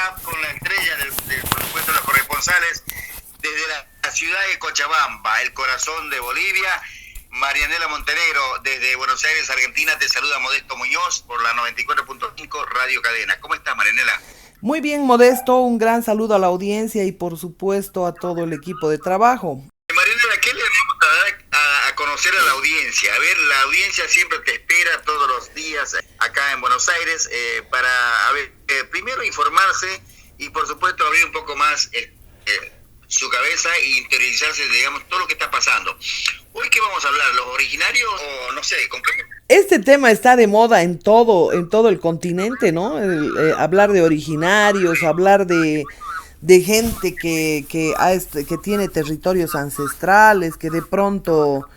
ya con la estrella por supuesto, los corresponsales desde la ciudad de Cochabamba, el corazón de Bolivia. Marianela Montenegro, desde Buenos Aires, Argentina, te saluda Modesto Muñoz por la 94.5 Radio Cadena. ¿Cómo estás, Marianela? Muy bien, Modesto, un gran saludo a la audiencia y por supuesto a todo el equipo de trabajo. Marianela, ¿qué le vamos a dar a conocer a la audiencia? A ver, la audiencia siempre te espera todos los días acá en Buenos Aires para, a ver, primero informarse y por supuesto abrir un poco más su cabeza e interiorizarse, digamos, todo lo que está pasando. Hoy, ¿qué vamos a hablar? ¿Los originarios o no sé? ¿Con qué? Este tema está de moda en todo el continente, ¿no? Hablar de originarios, hablar de gente que tiene territorios ancestrales, que de pronto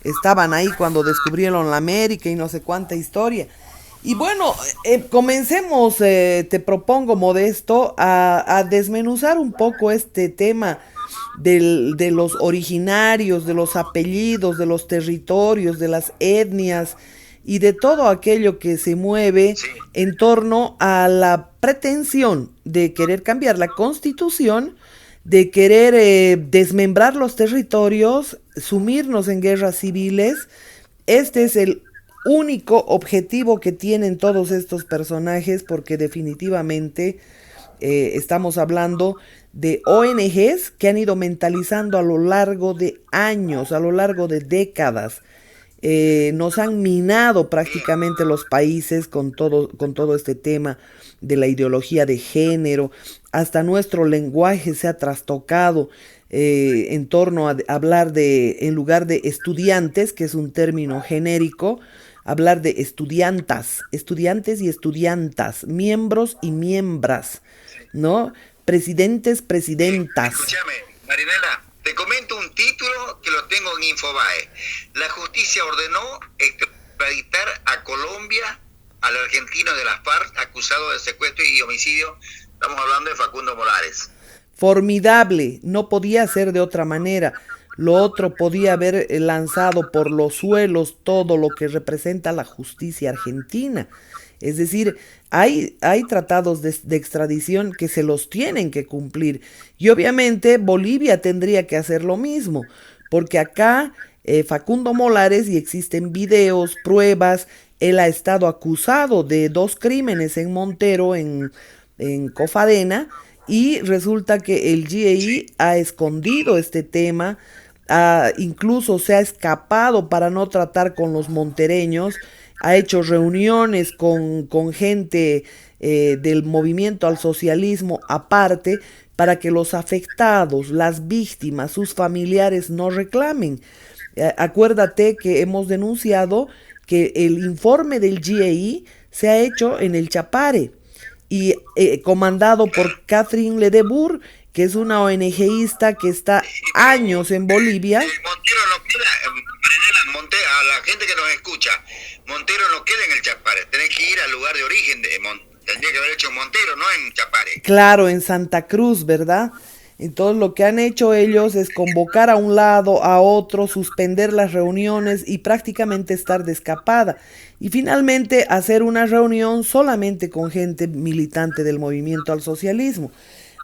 estaban ahí cuando descubrieron la América y no sé cuánta historia. Y bueno, comencemos, te propongo, Modesto, a desmenuzar un poco este tema de los originarios, de los apellidos, de los territorios, de las etnias y de todo aquello que se mueve Sí. en torno a la pretensión de querer cambiar la constitución, de querer desmembrar los territorios, sumirnos en guerras civiles. Este es el único objetivo que tienen todos estos personajes, porque definitivamente estamos hablando de ONGs que han ido mentalizando a lo largo de años, a lo largo de décadas. Nos han minado prácticamente los países con todo este tema de la ideología de género. Hasta nuestro lenguaje se ha trastocado en torno a hablar de, en lugar de estudiantes, que es un término genérico, hablar de estudiantas, estudiantes y estudiantas, miembros y miembras, ¿no? Presidentes, presidentas. Escúchame, Marinela, te comento un título que lo tengo en Infobae. La justicia ordenó extraditar a Colombia al argentino de las FARC acusado de secuestro y homicidio. Estamos hablando de Facundo Morales. Formidable, no podía ser de otra manera. Lo otro podía haber lanzado por los suelos todo lo que representa la justicia argentina. Es decir, hay tratados de extradición que se los tienen que cumplir. Y obviamente Bolivia tendría que hacer lo mismo, porque acá Facundo Molares, y existen videos, pruebas, él ha estado acusado de 2 crímenes en Montero, en Cofadena, y resulta que el GAI ha escondido este tema, incluso se ha escapado para no tratar con los montereños, ha hecho reuniones con gente del movimiento al socialismo aparte para que los afectados, las víctimas, sus familiares no reclamen. Acuérdate que hemos denunciado que el informe del GAI se ha hecho en el Chapare y comandado por Catherine Ledebour, que es una ONGista que está años en Bolivia. Montero no queda, a la gente que nos escucha, Montero no queda en el Chapare, tenés que ir al lugar de origen tendría que haber hecho en Montero, no en Chapare. Claro, en Santa Cruz, ¿verdad? Entonces lo que han hecho ellos es convocar a un lado, a otro, suspender las reuniones y prácticamente estar de escapada. Y finalmente hacer una reunión solamente con gente militante del movimiento al socialismo.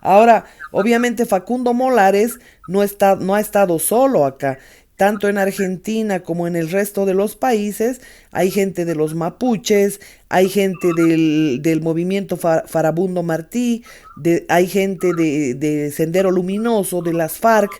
Ahora, obviamente Facundo Molares no ha estado solo acá. Tanto en Argentina como en el resto de los países hay gente de los mapuches, hay gente del movimiento Farabundo Martí, hay gente de Sendero Luminoso, de las FARC.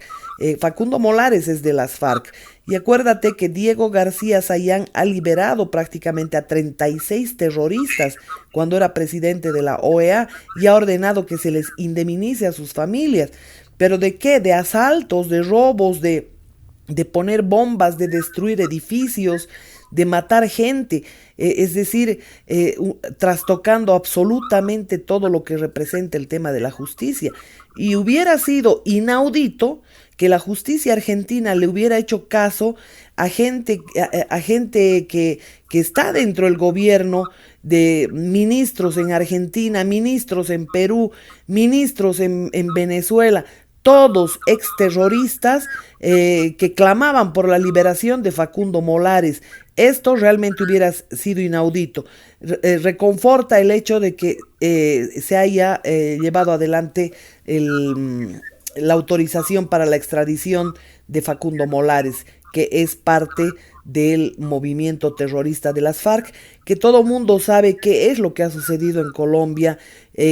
Facundo Molares es de las FARC. Y acuérdate que Diego García Sayán ha liberado prácticamente a 36 terroristas cuando era presidente de la OEA y ha ordenado que se les indemnice a sus familias. ¿Pero de qué? De asaltos, de robos, de poner bombas, de destruir edificios, de matar gente, es decir, trastocando absolutamente todo lo que representa el tema de la justicia. Y hubiera sido inaudito que la justicia argentina le hubiera hecho caso a gente que está dentro del gobierno, de ministros en Argentina, ministros en Perú, ministros en Venezuela. todos exterroristas que clamaban por la liberación de Facundo Molares. Esto realmente hubiera sido inaudito. Reconforta el hecho de que se haya llevado adelante la autorización para la extradición de Facundo Molares, que es parte del movimiento terrorista de las FARC, que todo mundo sabe qué es lo que ha sucedido en Colombia,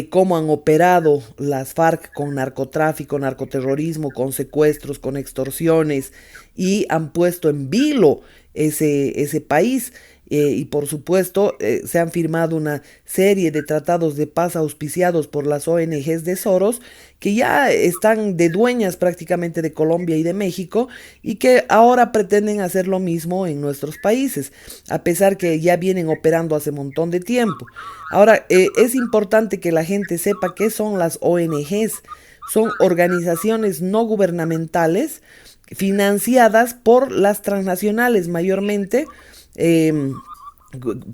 cómo han operado las FARC con narcotráfico, narcoterrorismo, con secuestros, con extorsiones, y han puesto en vilo ese país. Y por supuesto se han firmado una serie de tratados de paz auspiciados por las ONGs de Soros, que ya están de dueñas prácticamente de Colombia y de México, y que ahora pretenden hacer lo mismo en nuestros países, a pesar que ya vienen operando hace un montón de tiempo. Ahora, es importante que la gente sepa qué son las ONGs. Son organizaciones no gubernamentales financiadas por las transnacionales mayormente, eh,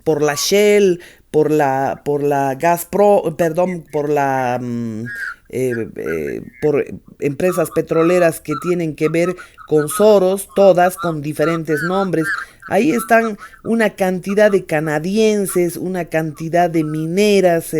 por la Shell, por la Gazprom, perdón, por empresas petroleras que tienen que ver con Soros, todas con diferentes nombres. Ahí están una cantidad de canadienses, una cantidad de mineras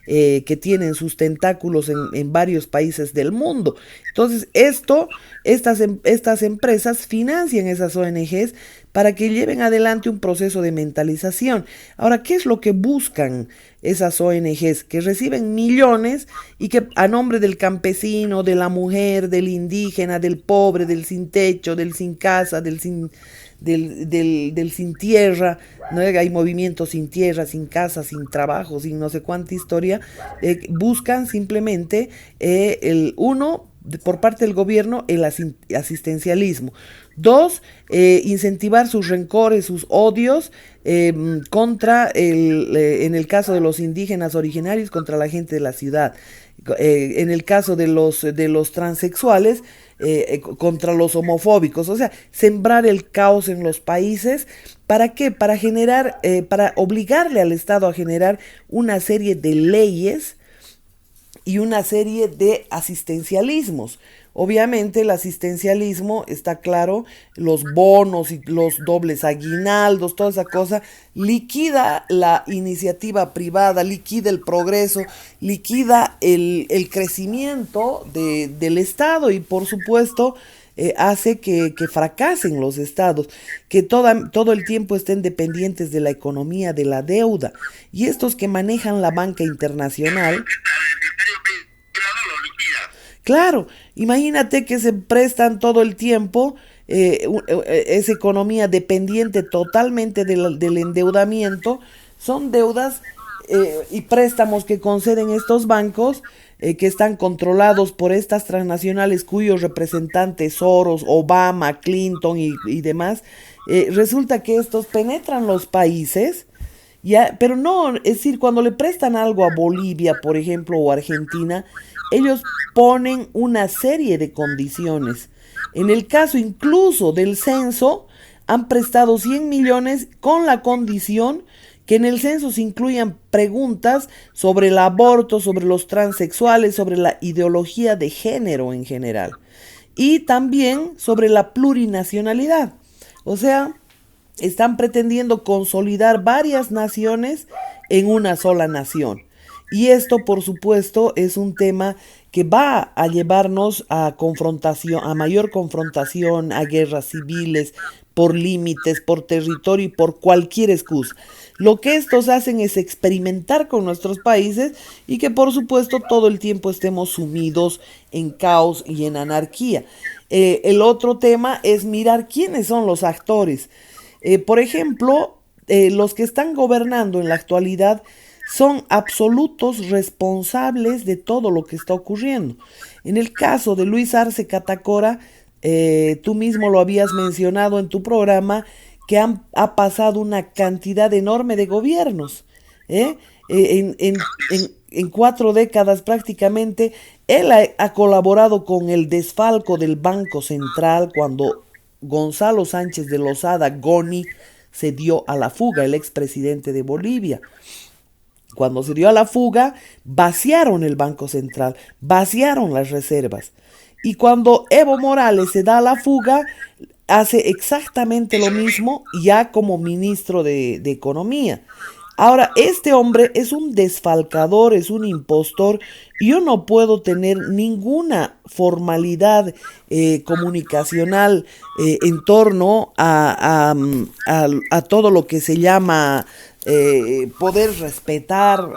que tienen sus tentáculos en varios países del mundo. Entonces, estas empresas financian esas ONGs para que lleven adelante un proceso de mentalización. Ahora, ¿qué es lo que buscan esas ONGs? Que reciben millones y que a nombre del campesino, de la mujer, del indígena, del pobre, del sin techo, del sin casa, del sin tierra, ¿no? Hay movimientos sin tierra, sin casa, sin trabajo, sin no sé cuánta historia, buscan simplemente por parte del gobierno, el asistencialismo. Dos, incentivar sus rencores, sus odios contra en el caso de los indígenas originarios, contra la gente de la ciudad. En el caso de los transexuales, contra los homofóbicos. O sea, sembrar el caos en los países. ¿Para qué? Para generar, para obligarle al Estado a generar una serie de leyes y una serie de asistencialismos. Obviamente el asistencialismo, está claro, los bonos y los dobles aguinaldos, toda esa cosa, liquida la iniciativa privada, liquida el progreso, liquida el crecimiento del Estado, y por supuesto hace que fracasen los estados, que todo el tiempo estén dependientes de la economía, de la deuda. Y estos que manejan la banca internacional, claro, imagínate que se prestan todo el tiempo, esa economía dependiente totalmente del endeudamiento. Son deudas y préstamos que conceden estos bancos, que están controlados por estas transnacionales cuyos representantes Soros, Obama, Clinton y demás. Resulta que estos penetran los países. Ya, pero no, es decir, cuando le prestan algo a Bolivia, por ejemplo, o Argentina, ellos ponen una serie de condiciones. En el caso incluso del censo, han prestado 100 millones con la condición que en el censo se incluyan preguntas sobre el aborto, sobre los transexuales, sobre la ideología de género en general, y también sobre la plurinacionalidad. O sea, están pretendiendo consolidar varias naciones en una sola nación. Y esto, por supuesto, es un tema que va a llevarnos a confrontación, a mayor confrontación, a guerras civiles, por límites, por territorio y por cualquier excusa. Lo que estos hacen es experimentar con nuestros países, y que por supuesto todo el tiempo estemos sumidos en caos y en anarquía. El otro tema es mirar quiénes son los actores. Por ejemplo, los que están gobernando en la actualidad son absolutos responsables de todo lo que está ocurriendo. En el caso de Luis Arce Catacora, tú mismo lo habías mencionado en tu programa, que ha pasado una cantidad enorme de gobiernos. En 4 décadas prácticamente, él ha colaborado con el desfalco del Banco Central cuando Gonzalo Sánchez de Lozada, Goni, se dio a la fuga, el expresidente de Bolivia. Cuando se dio a la fuga, vaciaron el Banco Central, vaciaron las reservas. Y cuando Evo Morales se da a la fuga, hace exactamente lo mismo ya como ministro de Economía. Ahora, este hombre es un desfalcador, es un impostor. Yo no puedo tener ninguna formalidad comunicacional en torno a todo lo que se llama poder respetar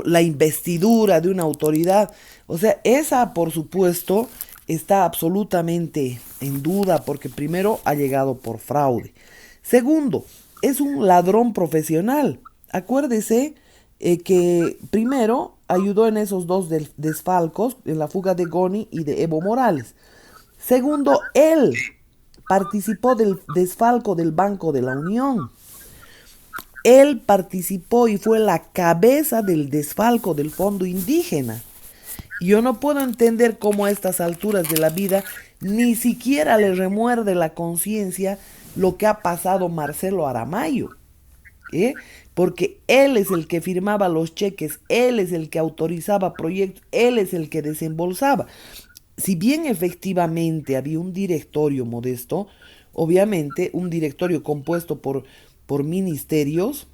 la investidura de una autoridad. O sea, esa, por supuesto, está absolutamente en duda porque primero ha llegado por fraude. Segundo, es un ladrón profesional. Acuérdese que primero ayudó en esos dos desfalcos, en la fuga de Goni y de Evo Morales. Segundo, él participó del desfalco del Banco de la Unión. Él participó y fue la cabeza del desfalco del Fondo Indígena. Yo no puedo entender cómo a estas alturas de la vida ni siquiera le remuerde la conciencia lo que ha pasado Marcelo Aramayo. ¿Eh? Porque él es el que firmaba los cheques, él es el que autorizaba proyectos, él es el que desembolsaba. Si bien efectivamente había un directorio modesto, obviamente un directorio compuesto por ministerios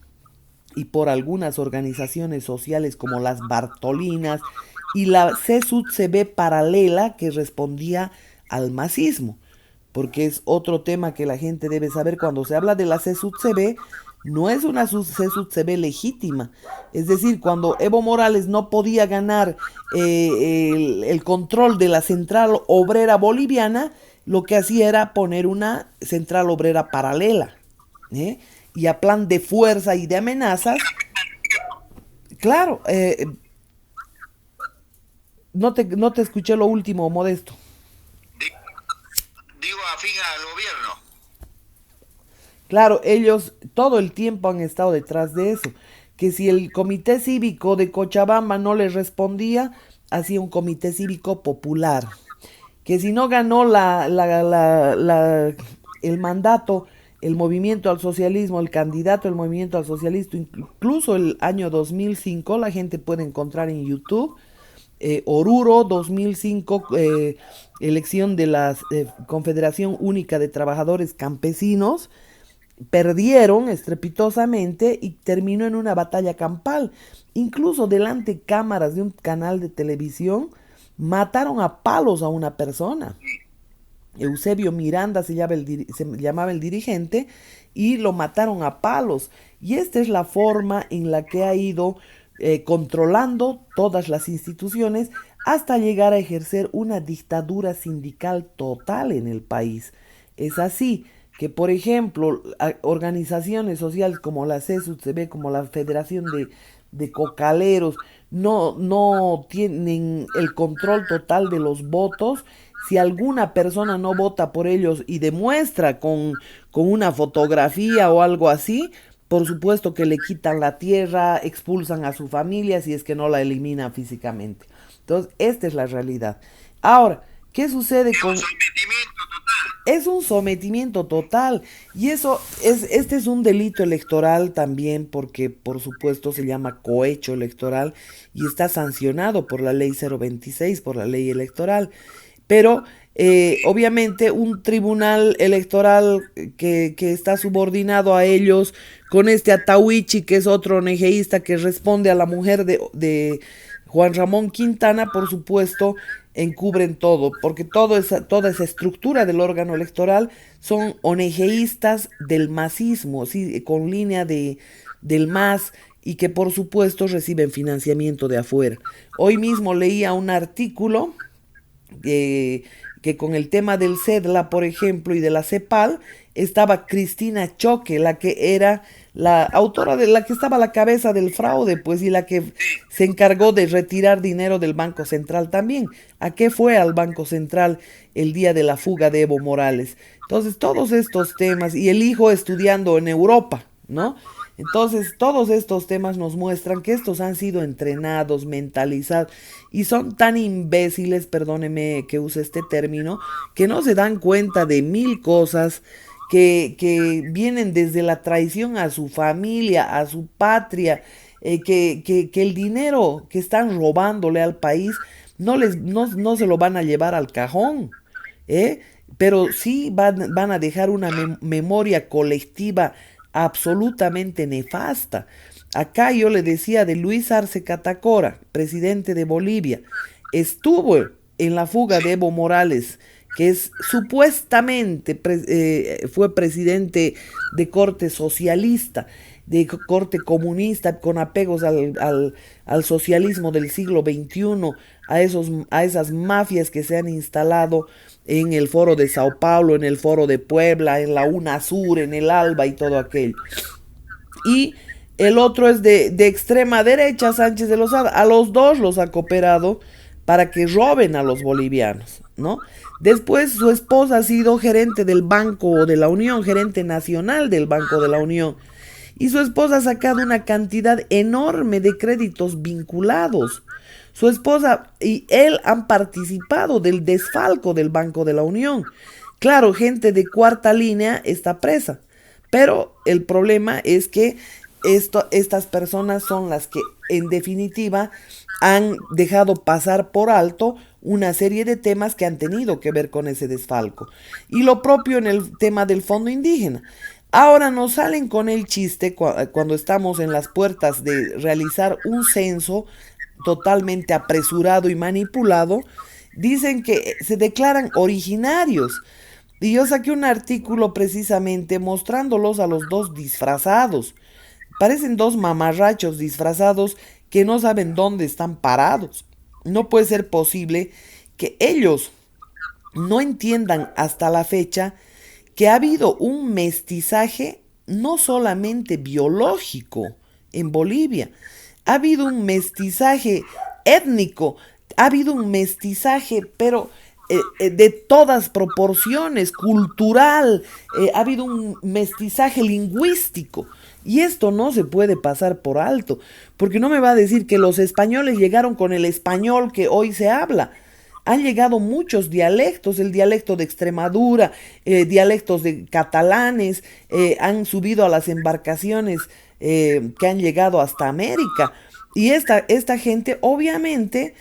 y por algunas organizaciones sociales como las Bartolinas y la CSUD-CB paralela que respondía al masismo, porque es otro tema que la gente debe saber cuando se habla de la CSUD-CB, no es una CSUD-CB legítima. Es decir, cuando Evo Morales no podía ganar el control de la central obrera boliviana, lo que hacía era poner una central obrera paralela. ¿Eh? Y a plan de fuerza y de amenazas, claro, no te escuché lo último, Modesto. Digo, afín al gobierno. Claro, ellos todo el tiempo han estado detrás de eso. Que si el comité cívico de Cochabamba no les respondía, hacía un comité cívico popular. Que si no ganó el mandato, el movimiento al socialismo, el candidato del movimiento al socialismo, incluso el año 2005, la gente puede encontrar en YouTube, Oruro 2005, elección de la Confederación Única de Trabajadores Campesinos, perdieron estrepitosamente y terminó en una batalla campal. Incluso delante de cámaras de un canal de televisión, mataron a palos a una persona. Eusebio Miranda se llamaba el dirigente y lo mataron a palos. Y esta es la forma en la que ha ido controlando todas las instituciones hasta llegar a ejercer una dictadura sindical total en el país. Es así que, por ejemplo, organizaciones sociales como la CSUCB, como la Federación de Cocaleros, no tienen el control total de los votos. Si alguna persona no vota por ellos y demuestra con una fotografía o algo así, por supuesto que le quitan la tierra, expulsan a su familia si es que no la eliminan físicamente. Entonces, esta es la realidad. Ahora, ¿qué sucede con...? Es un sometimiento total y este es un delito electoral también porque por supuesto se llama cohecho electoral y está sancionado por la ley 026, por la ley electoral. Pero obviamente un tribunal electoral que está subordinado a ellos, con este Atahuichi, que es otro ONGista que responde a la mujer de Juan Ramón Quintana, por supuesto, encubren todo, porque toda esa estructura del órgano electoral son ONGistas del masismo, ¿sí? Con línea del MAS y que por supuesto reciben financiamiento de afuera. Hoy mismo leía un artículo que con el tema del CEDLA, por ejemplo, y de la CEPAL, estaba Cristina Choque, la que era la autora de la que estaba a la cabeza del fraude, pues, y la que se encargó de retirar dinero del Banco Central también. ¿A qué fue al Banco Central el día de la fuga de Evo Morales? Entonces, todos estos temas, y el hijo estudiando en Europa, ¿no? Entonces, todos estos temas nos muestran que estos han sido entrenados, mentalizados, y son tan imbéciles, perdóneme que use este término, que no se dan cuenta de mil cosas que vienen desde la traición a su familia, a su patria, que el dinero que están robándole al país no se lo van a llevar al cajón, ¿eh? Pero sí van a dejar una memoria colectiva absolutamente nefasta. Acá yo le decía de Luis Arce Catacora, presidente de Bolivia, estuvo en la fuga de Evo Morales, que es supuestamente fue presidente de corte socialista, de corte comunista, con apegos al socialismo del siglo XXI, a esas mafias que se han instalado en el foro de Sao Paulo, en el foro de Puebla, en la UNASUR, en el ALBA y todo aquello. Y el otro es de extrema derecha, Sánchez de Lozada. A los dos los ha cooperado para que roben a los bolivianos, ¿no? Después su esposa ha sido gerente del Banco de la Unión, gerente nacional del Banco de la Unión. Y su esposa ha sacado una cantidad enorme de créditos vinculados. Su esposa y él han participado del desfalco del Banco de la Unión. Claro, gente de cuarta línea está presa, pero el problema es que estas personas son las que en definitiva han dejado pasar por alto una serie de temas que han tenido que ver con ese desfalco. Y lo propio en el tema del fondo indígena. Ahora nos salen con el chiste cuando estamos en las puertas de realizar un censo totalmente apresurado y manipulado. Dicen que se declaran originarios. Y yo saqué un artículo precisamente mostrándolos a los dos disfrazados. Parecen dos mamarrachos disfrazados que no saben dónde están parados. No puede ser posible que ellos no entiendan hasta la fecha que ha habido un mestizaje no solamente biológico en Bolivia, ha habido un mestizaje étnico, ha habido un mestizaje, pero de todas proporciones, cultural, ha habido un mestizaje lingüístico. Y esto no se puede pasar por alto, porque no me va a decir que los españoles llegaron con el español que hoy se habla. Han llegado muchos dialectos, el dialecto de Extremadura, dialectos de catalanes, han subido a las embarcaciones que han llegado hasta América. Y esta gente obviamente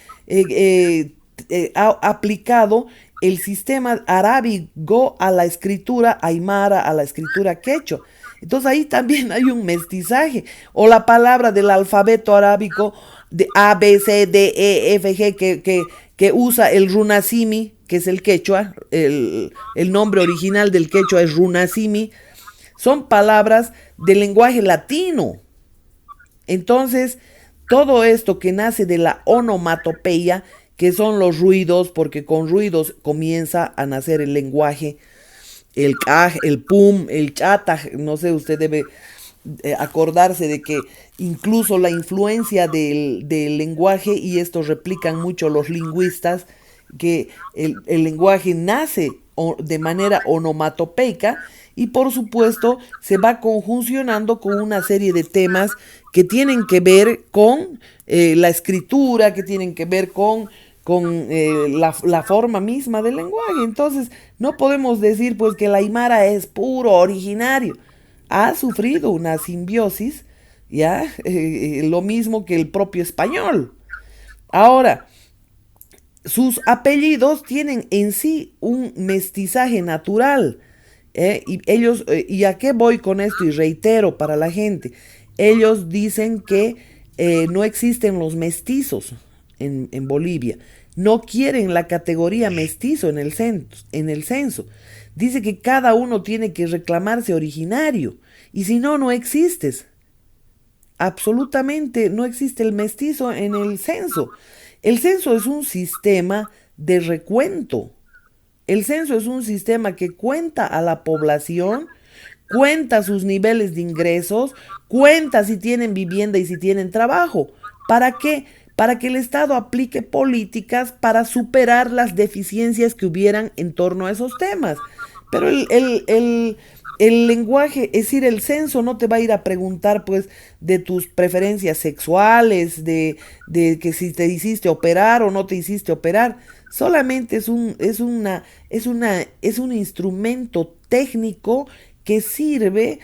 ha aplicado el sistema arábigo a la escritura aymara, a la escritura quechua. Entonces ahí también hay un mestizaje. O la palabra del alfabeto arábico de A, B, C, D, E, F, G que usa el runasimi, que es el quechua, el nombre original del quechua es runasimi, son palabras del lenguaje latino. Entonces, todo esto que nace de la onomatopeya, que son los ruidos, porque con ruidos comienza a nacer el lenguaje, el kaj, el pum, el chata, no sé, usted debe acordarse de que incluso la influencia del lenguaje, y esto replican mucho los lingüistas, que el lenguaje nace de manera onomatopeica y por supuesto se va conjuncionando con una serie de temas que tienen que ver con la escritura, que tienen que ver con la forma misma del lenguaje. Entonces no podemos decir pues que el aymara es puro originario. Ha sufrido una simbiosis, ya lo mismo que el propio español. Ahora, sus apellidos tienen en sí un mestizaje natural. Y ellos, ¿y a qué voy con esto? Y reitero para la gente, ellos dicen que no existen los mestizos en Bolivia. No quieren la categoría mestizo en el censo. Dice que cada uno tiene que reclamarse originario. Y si no, no existes. Absolutamente no existe el mestizo en el censo. El censo es un sistema de recuento. El censo es un sistema que cuenta a la población, cuenta sus niveles de ingresos, cuenta si tienen vivienda y si tienen trabajo. ¿Para qué? Para que el Estado aplique políticas para superar las deficiencias que hubieran en torno a esos temas. Pero el lenguaje, es decir, el censo no te va a ir a preguntar pues de tus preferencias sexuales, de que si te hiciste operar o no te hiciste operar. Solamente es un instrumento técnico que sirve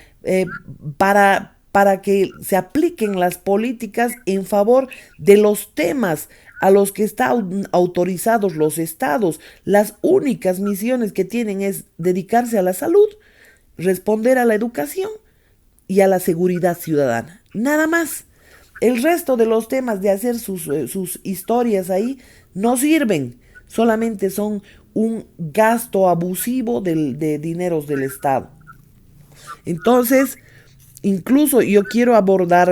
para para que se apliquen las políticas en favor de los temas a los que están autorizados los estados. Las únicas misiones que tienen es dedicarse a la salud, responder a la educación y a la seguridad ciudadana. Nada más. El resto de los temas de hacer sus historias ahí no sirven. Solamente son un gasto abusivo de dineros del Estado. Entonces, incluso yo quiero abordar,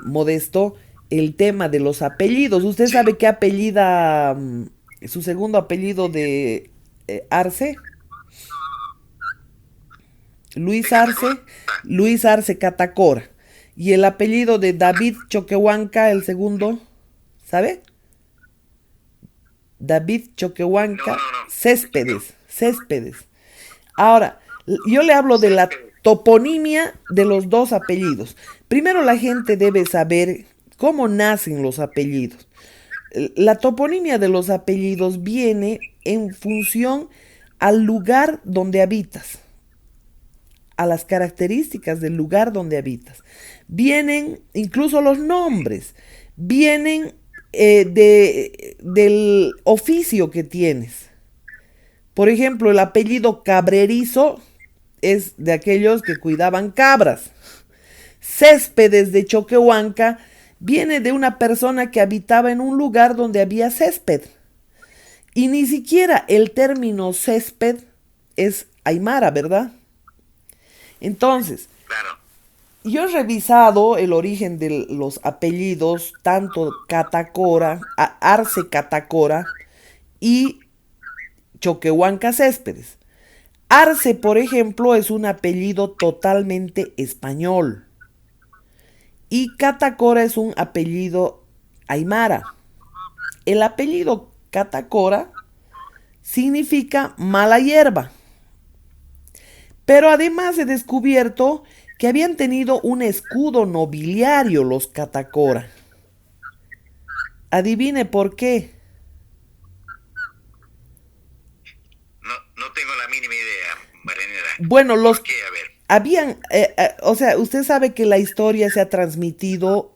Modesto, el tema de los apellidos. ¿Usted sabe qué apellida su segundo apellido de Arce? Luis Arce, Luis Arce Catacora. Y el apellido de David Choquehuanca, el segundo, ¿sabe? David Choquehuanca Céspedes, Céspedes. Ahora, yo le hablo de la toponimia de los dos apellidos. Primero la gente debe saber cómo nacen los apellidos. La toponimia de los apellidos viene en función al lugar donde habitas, a las características del lugar donde habitas. Vienen incluso los nombres, vienen del oficio que tienes. Por ejemplo, el apellido Cabrerizo es de aquellos que cuidaban cabras. Céspedes de Choquehuanca viene de una persona que habitaba en un lugar donde había césped. Y ni siquiera el término césped es aymara, ¿verdad? Entonces, Claro. yo he revisado el origen de los apellidos, tanto Catacora, Arce Catacora y Choquehuanca Céspedes. Arce, por ejemplo, es un apellido totalmente español. Y Catacora es un apellido aymara. El apellido Catacora significa mala hierba. Pero además he descubierto que habían tenido un escudo nobiliario los Catacora. Adivine por qué. No tengo la mínima idea, Marianela. Bueno, los ¿Por qué? A ver. habían, o sea, usted sabe que la historia se ha transmitido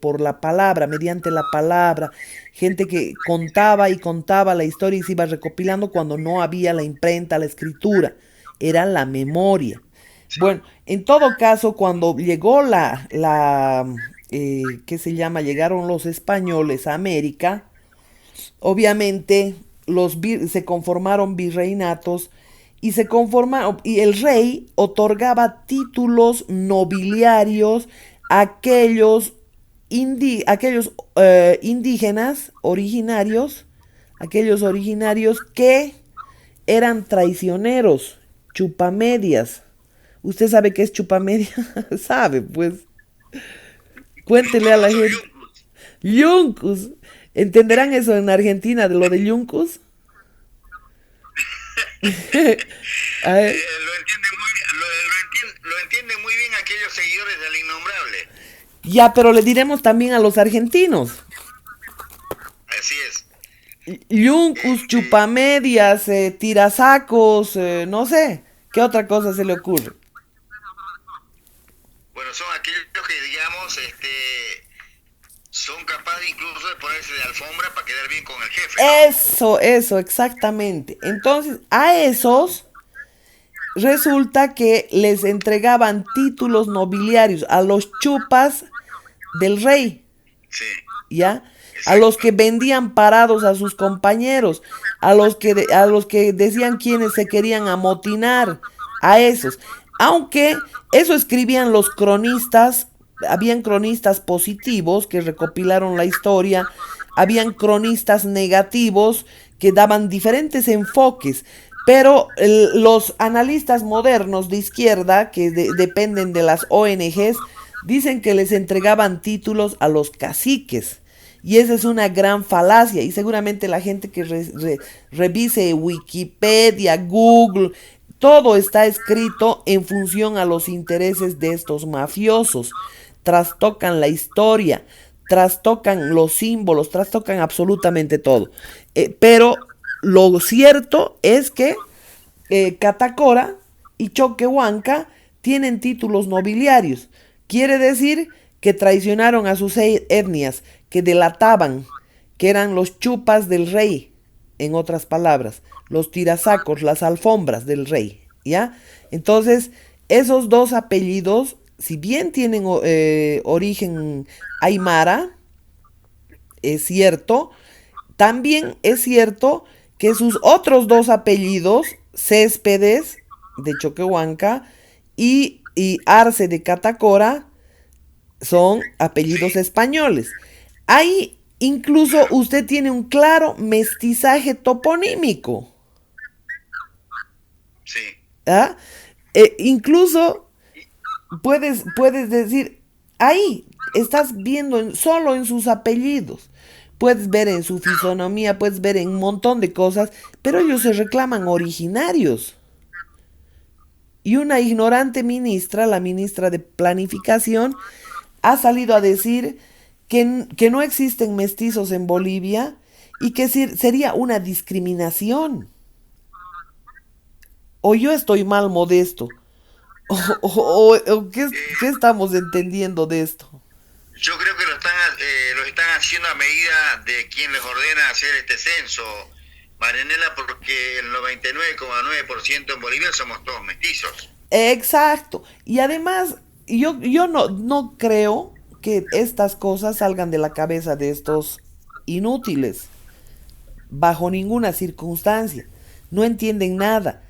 por la palabra, mediante la palabra. Gente que contaba y contaba la historia y se iba recopilando cuando no había la imprenta, la escritura. Era la memoria. Bueno, en todo caso, cuando llegó ¿qué se llama? Llegaron los españoles a América, obviamente se conformaron virreinatos y el rey otorgaba títulos nobiliarios a aquellos indígenas aquellos originarios que eran traicioneros, chupamedias. ¿Usted sabe qué es chupamedia? Sabe, pues. Cuéntele a la Famoso gente. Yuncus. Yuncus. ¿Entenderán eso en Argentina de lo de Yuncus? A ver, Lo entienden muy bien aquellos seguidores del innombrable. ya, pero le diremos también a los argentinos. Así es. Yuncus, chupamedias, tirasacos, no sé. ¿Qué otra cosa se le ocurre? Bueno, son aquellos que, digamos, son capaces incluso de ponerse de alfombra para quedar bien con el jefe, ¿no? Eso, exactamente. Entonces, a esos resulta que les entregaban títulos nobiliarios a los chupas del rey, Sí, ¿ya? A los que vendían parados a sus compañeros, a los que decían quienes se querían amotinar, a esos. Aunque eso escribían los cronistas, habían cronistas positivos que recopilaron la historia, habían cronistas negativos que daban diferentes enfoques, pero los analistas modernos de izquierda, que dependen de las ONGs, dicen que les entregaban títulos a los caciques. Y esa es una gran falacia. Y seguramente la gente que revise Wikipedia, Google, todo está escrito en función a los intereses de estos mafiosos. Trastocan la historia, trastocan los símbolos, trastocan absolutamente todo. Pero lo cierto es que Catacora y Choquehuanca tienen títulos nobiliarios. Quiere decir que traicionaron a sus etnias, que delataban, que eran los chupas del rey, en otras palabras, los tirasacos, las alfombras del rey, ¿ya? Entonces, esos dos apellidos, si bien tienen origen aymara, es cierto, también es cierto que sus otros dos apellidos, Céspedes de Choquehuanca y Arce de Catacora, son apellidos españoles. Ahí incluso usted tiene un claro mestizaje toponímico. Sí. ¿Ah? Incluso puedes decir, ahí estás viendo solo en sus apellidos. Puedes ver en su fisonomía, puedes ver en un montón de cosas, pero ellos se reclaman originarios. Y una ignorante ministra, la ministra de Planificación, ha salido a decir que no existen mestizos en Bolivia y que sería una discriminación. O yo estoy mal, Modesto, o ¿qué estamos entendiendo de esto? Yo creo que lo están haciendo a medida de quien les ordena hacer este censo, Marianela, porque el 99,9% en Bolivia somos todos mestizos. Exacto. Y además, yo no creo que estas cosas salgan de la cabeza de estos inútiles, bajo ninguna circunstancia. No entienden nada.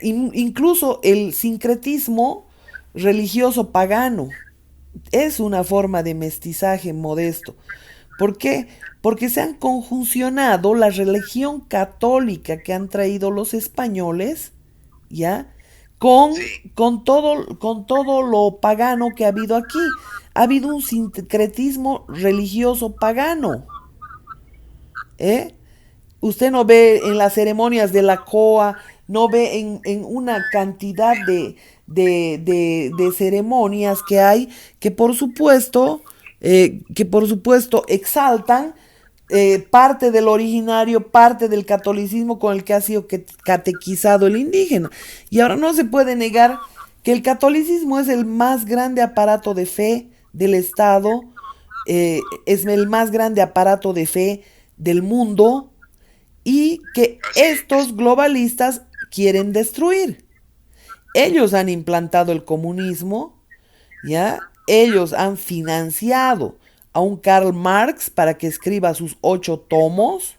Incluso el sincretismo religioso pagano es una forma de mestizaje, Modesto. ¿Por qué? Porque se han conjuncionado la religión católica que han traído los españoles, ¿ya? Con, Sí, con todo lo pagano que ha habido aquí. Ha habido un sincretismo religioso pagano, ¿eh? Usted no ve en las ceremonias de la COA, no ve en una cantidad de ceremonias que hay que por supuesto exaltan parte del originario, parte del catolicismo con el que ha sido catequizado el indígena. Y ahora no se puede negar que el catolicismo es el más grande aparato de fe del Estado, es el más grande aparato de fe del mundo, y que así es. estos globalistas quieren destruir. Ellos han implantado el comunismo, ¿ya? Ellos han financiado a un Karl Marx para que escriba sus 8 tomos.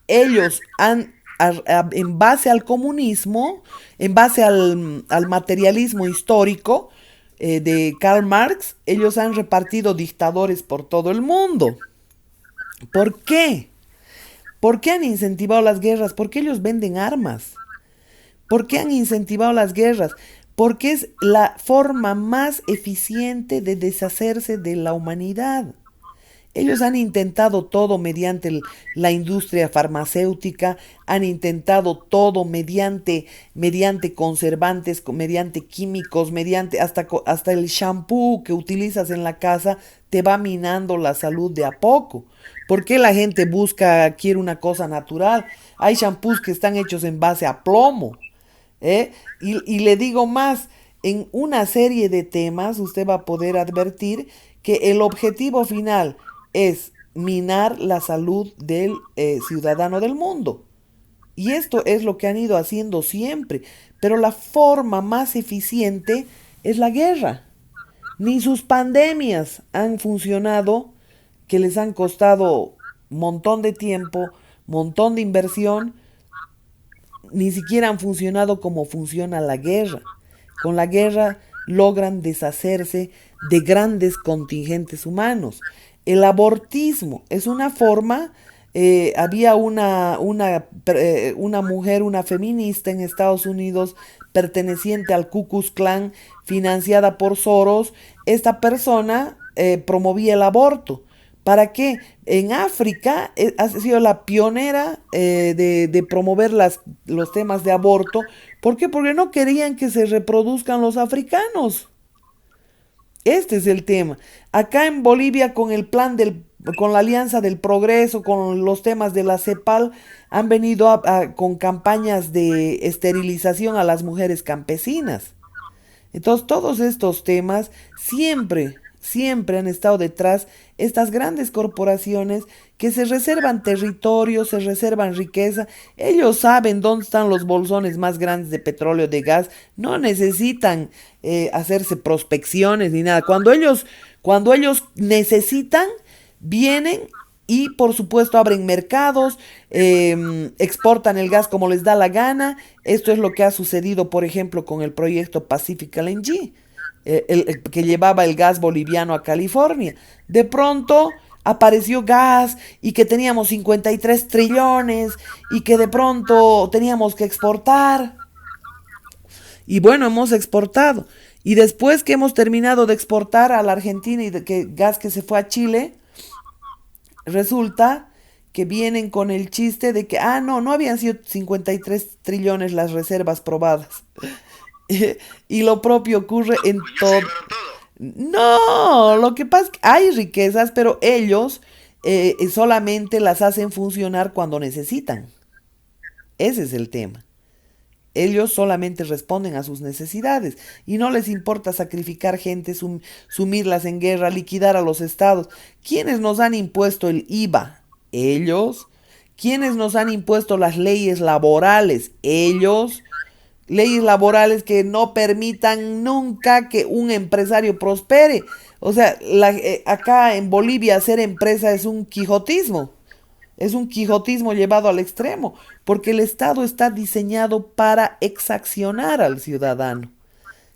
Ellos han, en base al comunismo, en base al materialismo histórico de Karl Marx, ellos han repartido dictadores por todo el mundo. ¿Por qué? ¿Por qué han incentivado las guerras? Porque ellos venden armas. ¿Por qué han incentivado las guerras? Porque es la forma más eficiente de deshacerse de la humanidad. Ellos han intentado todo mediante la industria farmacéutica, han intentado todo mediante conservantes, mediante químicos, mediante hasta el shampoo que utilizas en la casa te va minando la salud de a poco. ¿Por qué la gente quiere una cosa natural? Hay shampoos que están hechos en base a plomo. Y le digo más, en una serie de temas usted va a poder advertir que el objetivo final es minar la salud del ciudadano del mundo. Y esto es lo que han ido haciendo siempre. Pero la forma más eficiente es la guerra. Ni sus pandemias han funcionado, que les han costado montón de tiempo, montón de inversión, ni siquiera han funcionado como funciona la guerra. Con la guerra logran deshacerse de grandes contingentes humanos. El abortismo es una forma, había una mujer, una feminista en Estados Unidos perteneciente al Ku Klux Klan, financiada por Soros. Esta persona promovía el aborto. ¿Para qué? En África ha sido la pionera de promover los temas de aborto. ¿Por qué? Porque no querían que se reproduzcan los africanos. Este es el tema. Acá en Bolivia, con el plan con la Alianza del Progreso, con los temas de la CEPAL, han venido con campañas de esterilización a las mujeres campesinas. Entonces, todos estos temas siempre han estado detrás estas grandes corporaciones que se reservan territorio, se reservan riqueza. Ellos saben dónde están los bolsones más grandes de petróleo, de gas. No necesitan hacerse prospecciones ni nada. Cuando ellos necesitan, vienen y por supuesto abren mercados, exportan el gas como les da la gana. Esto es lo que ha sucedido, por ejemplo, con el proyecto Pacific LNG, que llevaba el gas boliviano a California. De pronto apareció gas y que teníamos 53 trillones y que de pronto teníamos que exportar. Y bueno, hemos exportado. Y después que hemos terminado de exportar a la Argentina y de que gas que se fue a Chile, resulta que vienen con el chiste de que, no habían sido 53 trillones las reservas probadas. Y lo propio ocurre en Ya se todo. llevaron todo. No, lo que pasa es que hay riquezas, pero ellos solamente las hacen funcionar cuando necesitan. Ese es el tema. Ellos solamente responden a sus necesidades y no les importa sacrificar gente, sumirlas en guerra, liquidar a los estados. ¿Quiénes nos han impuesto el IVA? Ellos. ¿Quiénes nos han impuesto las leyes laborales? Ellos. Leyes laborales que no permitan nunca que un empresario prospere. O sea, acá en Bolivia ser empresa es un quijotismo. Es un quijotismo llevado al extremo, porque el Estado está diseñado para exaccionar al ciudadano,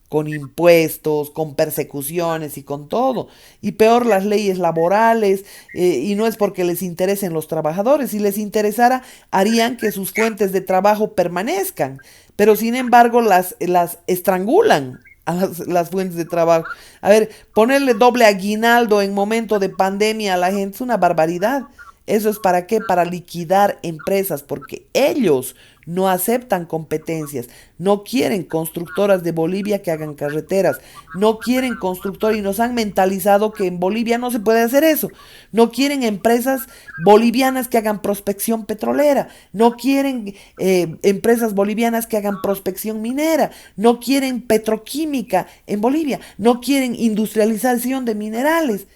con impuestos, con persecuciones y con todo. Y peor las leyes laborales, y no es porque les interesen los trabajadores, si les interesara harían que sus fuentes de trabajo permanezcan, pero sin embargo las estrangulan a las fuentes de trabajo. A ver, ponerle doble aguinaldo en momento de pandemia a la gente es una barbaridad. ¿Eso es para qué? Para liquidar empresas, porque ellos no aceptan competencias, no quieren constructoras de Bolivia que hagan carreteras, no quieren constructores y nos han mentalizado que en Bolivia no se puede hacer eso, no quieren empresas bolivianas que hagan prospección petrolera, no quieren empresas bolivianas que hagan prospección minera, no quieren petroquímica en Bolivia, no quieren industrialización de minerales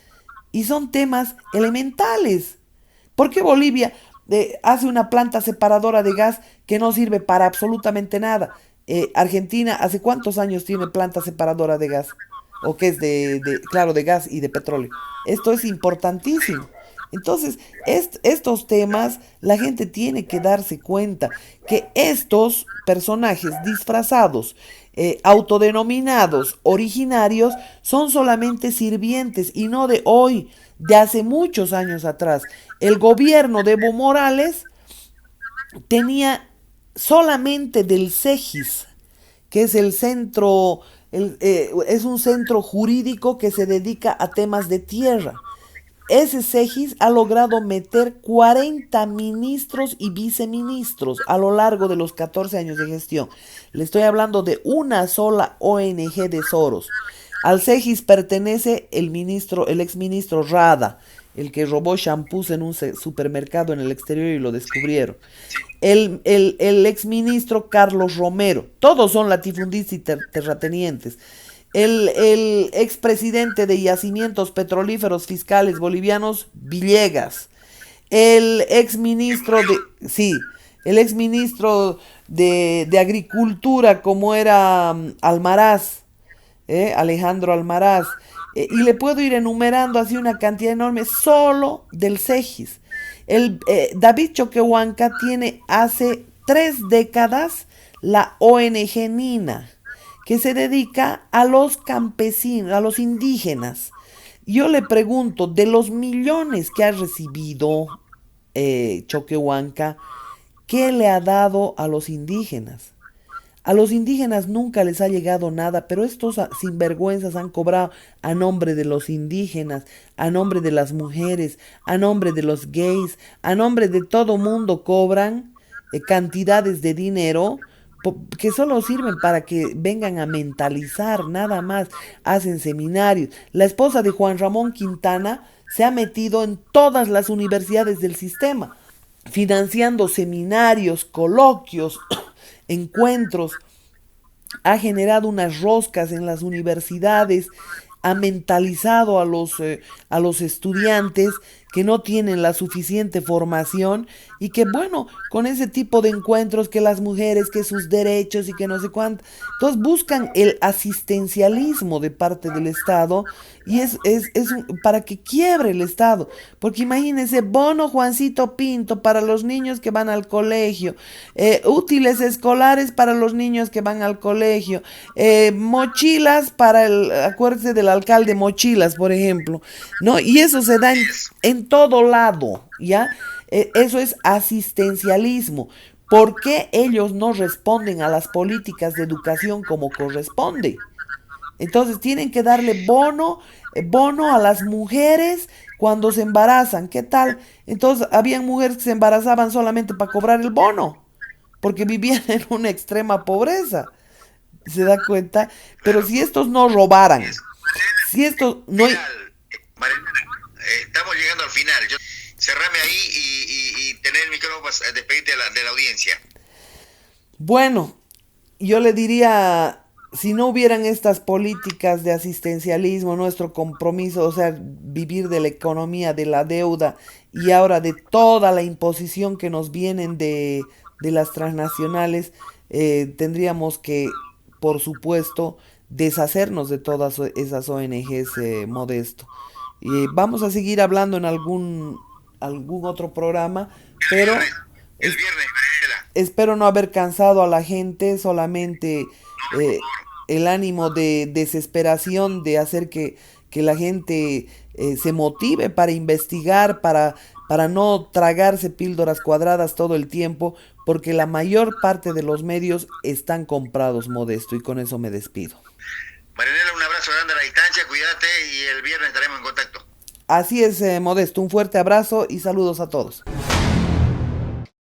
y son temas elementales. ¿Por qué Bolivia hace una planta separadora de gas que no sirve para absolutamente nada? Argentina, ¿hace cuántos años tiene planta separadora de gas? O que es claro, de gas y de petróleo. Esto es importantísimo. Entonces, estos temas, la gente tiene que darse cuenta que estos personajes disfrazados, autodenominados originarios, son solamente sirvientes y no de hoy, de hace muchos años atrás. El gobierno de Evo Morales tenía solamente del CEGIS, que es el centro, es un centro jurídico que se dedica a temas de tierra. Ese CEGIS ha logrado meter 40 ministros y viceministros a lo largo de los 14 años de gestión. Le estoy hablando de una sola ONG de Soros. Al CEGIS pertenece el exministro Rada, el que robó shampoos en un supermercado en el exterior y lo descubrieron. El exministro Carlos Romero. Todos son latifundistas y terratenientes. El expresidente de Yacimientos Petrolíferos Fiscales Bolivianos, Villegas. El exministro de... Sí, el exministro de Agricultura, como era Almaraz, Alejandro Almaraz. Y le puedo ir enumerando así una cantidad enorme solo del CEGIS. David Choquehuanca tiene hace 3 décadas la ONG Nina, que se dedica a los campesinos, a los indígenas. Yo le pregunto, de los millones que ha recibido Choquehuanca, ¿qué le ha dado a los indígenas? A los indígenas nunca les ha llegado nada, pero estos sinvergüenzas han cobrado a nombre de los indígenas, a nombre de las mujeres, a nombre de los gays, a nombre de todo mundo cobran cantidades de dinero que solo sirven para que vengan a mentalizar, nada más. Hacen seminarios. La esposa de Juan Ramón Quintana se ha metido en todas las universidades del sistema, financiando seminarios, coloquios, encuentros, ha generado unas roscas en las universidades, ha mentalizado a los estudiantes que no tienen la suficiente formación y que bueno, con ese tipo de encuentros que las mujeres, que sus derechos y que no sé cuánto, entonces buscan el asistencialismo de parte del Estado y para que quiebre el Estado, porque imagínense, bono Juancito Pinto para los niños que van al colegio, útiles escolares para los niños que van al colegio, mochilas para acuérdense del alcalde Mochilas, por ejemplo, ¿no? Y eso se da en todo lado, ¿ya? Eso es asistencialismo. ¿Por qué ellos no responden a las políticas de educación como corresponde? Entonces tienen que darle bono a las mujeres cuando se embarazan. ¿Qué tal? Entonces habían mujeres que se embarazaban solamente para cobrar el bono, porque vivían en una extrema pobreza. ¿Se da cuenta? Pero si estos no robaran, si estos no... Mariana, estamos llegando al final. Cerrame ahí y tener el micrófono para despedirte de la audiencia. Bueno, yo le diría, si no hubieran estas políticas de asistencialismo, nuestro compromiso, o sea, vivir de la economía, de la deuda y ahora de toda la imposición que nos vienen de las transnacionales, tendríamos que, por supuesto, deshacernos de todas esas ONGs, Modesto. Vamos a seguir hablando en algún otro programa, pero el viernes, espero no haber cansado a la gente, solamente el ánimo de desesperación de hacer que la gente se motive para investigar, para no tragarse píldoras cuadradas todo el tiempo, porque la mayor parte de los medios están comprados, Modesto, y con eso me despido. Marianela, un abrazo grande a la distancia, cuídate y el viernes estaremos en contacto. Así es, Modesto, un fuerte abrazo y saludos a todos.